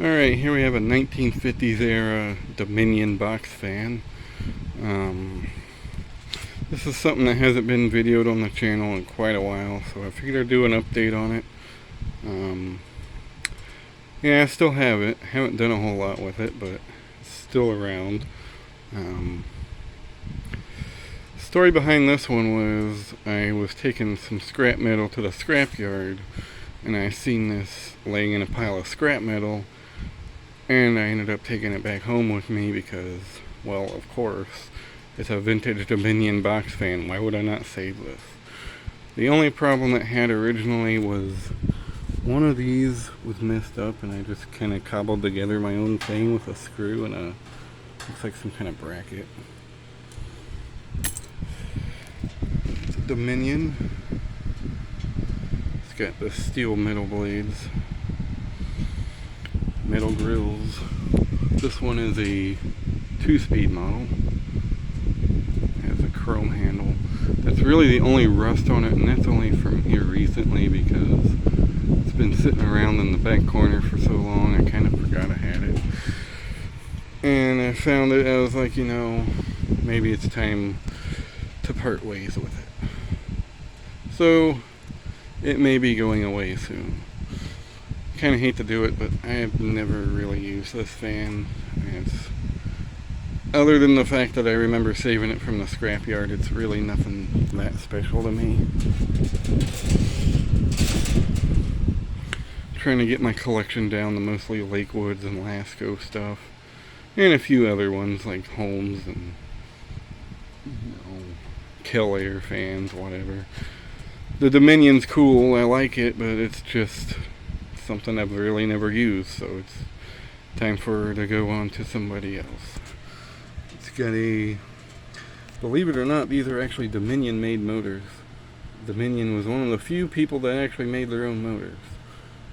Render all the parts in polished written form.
Alright, here we have a 1950s era Dominion box fan. This is something that hasn't been videoed on the channel in quite a while, so I figured I'd do an update on it. Yeah, I still have it. Haven't done a whole lot with it, but it's still around. Story behind this one was I was taking some scrap metal to the scrapyard, and I seen this laying in a pile of scrap metal, and I ended up taking it back home with me because, well, of course, it's a vintage Dominion box fan. Why would I not save this? The only problem it had originally was one of these was messed up, and I just kind of cobbled together my own thing with a screw and a, looks like some kind of bracket. It's a Dominion. It's got the steel metal blades, metal grills. This one is a 2-speed model. It has a chrome handle. That's really the only rust on it, and that's only from here recently because it's been sitting around in the back corner for so long I kind of forgot I had it. And I found it, I was like, you know, maybe it's time to part ways with it. So it may be going away soon. Kind of hate to do it, but I have never really used this fan. It's, other than the fact that I remember saving it from the scrapyard, it's really nothing that special to me. Trying to get my collection down to mostly Lakewoods and Lasco stuff, and a few other ones like Holmes and, you know, Kellair fans, whatever. The Dominion's cool, I like it, but it's just something I've really never used, so it's time for her to go on to somebody else. It's got a, believe it or not, these are actually Dominion made motors. Dominion was one of the few people that actually made their own motors.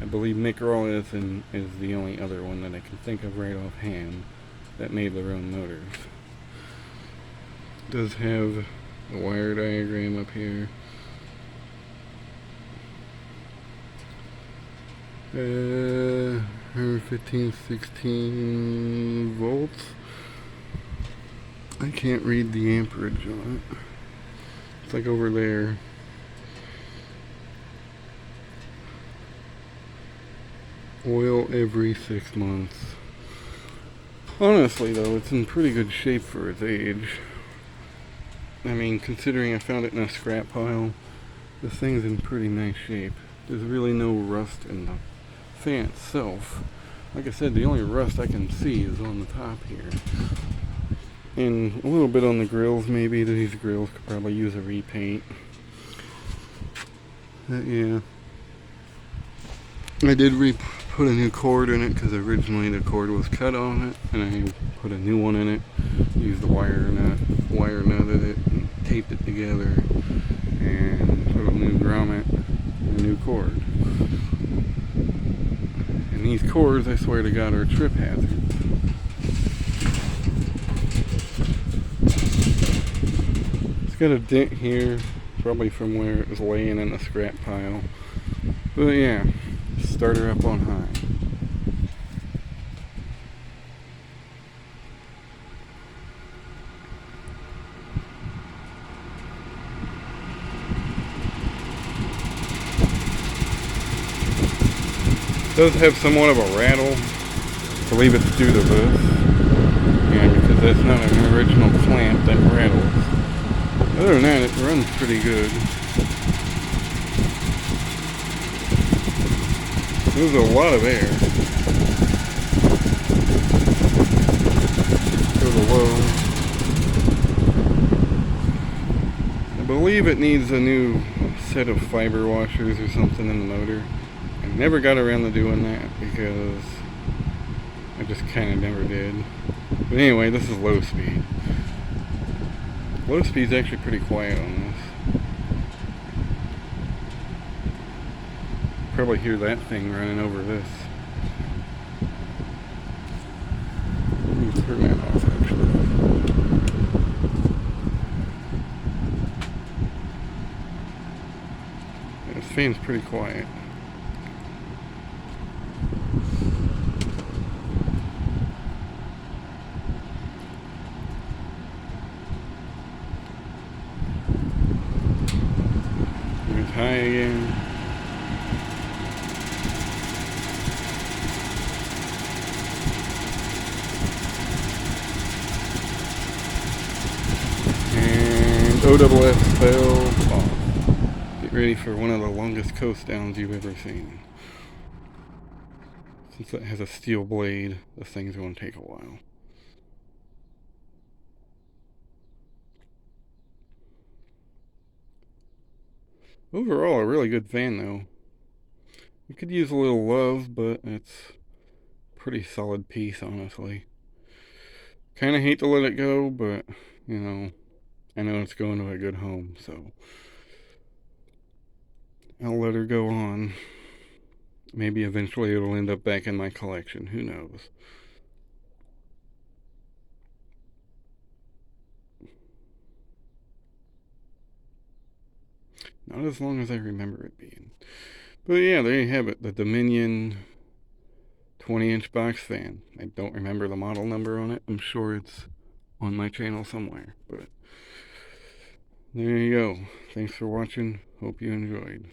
I believe Mick Rawlins is the only other one that I can think of right offhand that made their own motors. It does have the wire diagram up here. 15, 16 volts. I can't read the amperage on it. It's like over there. Oil every 6 months. Honestly though, it's in pretty good shape for its age. I mean, considering I found it in a scrap pile, this thing's in pretty nice shape. There's really no rust in the fan itself. Like I said, the only rust I can see is on the top here. And a little bit on the grills maybe. These grills could probably use a repaint. Yeah. I did put a new cord in it because originally the cord was cut on it, and I put a new one in it. Used the wire nutted it and taped it together and put a new grommet and a new cord. And these cords, I swear to God, are trip hazards. It's got a dent here, probably from where it was laying in a scrap pile. But yeah, start her up on high. It does have somewhat of a rattle. I believe it's due to this. Yeah, because that's not an original clamp that rattles. Other than that, it runs pretty good. There's a lot of air. Go to low. I believe it needs a new set of fiber washers or something in the motor. I never got around to doing that because I just kind of never did. But anyway, this is low speed. Low speed's actually pretty quiet on this. Probably hear that thing running over this. Let me turn that off actually. This fan's pretty quiet. OWS bell off. Get ready for one of the longest coast downs you've ever seen. Since it has a steel blade, the thing's going to take a while. Overall, a really good fan though. It could use a little love, but it's a pretty solid piece, honestly. Kind of hate to let it go, but, you know, I know it's going to a good home, so I'll let her go on. Maybe eventually it'll end up back in my collection, who knows. Not as long as I remember it being. But yeah, there you have it, the Dominion 20-inch box fan. I don't remember the model number on it. I'm sure it's on my channel somewhere, but there you go. Thanks for watching. Hope you enjoyed.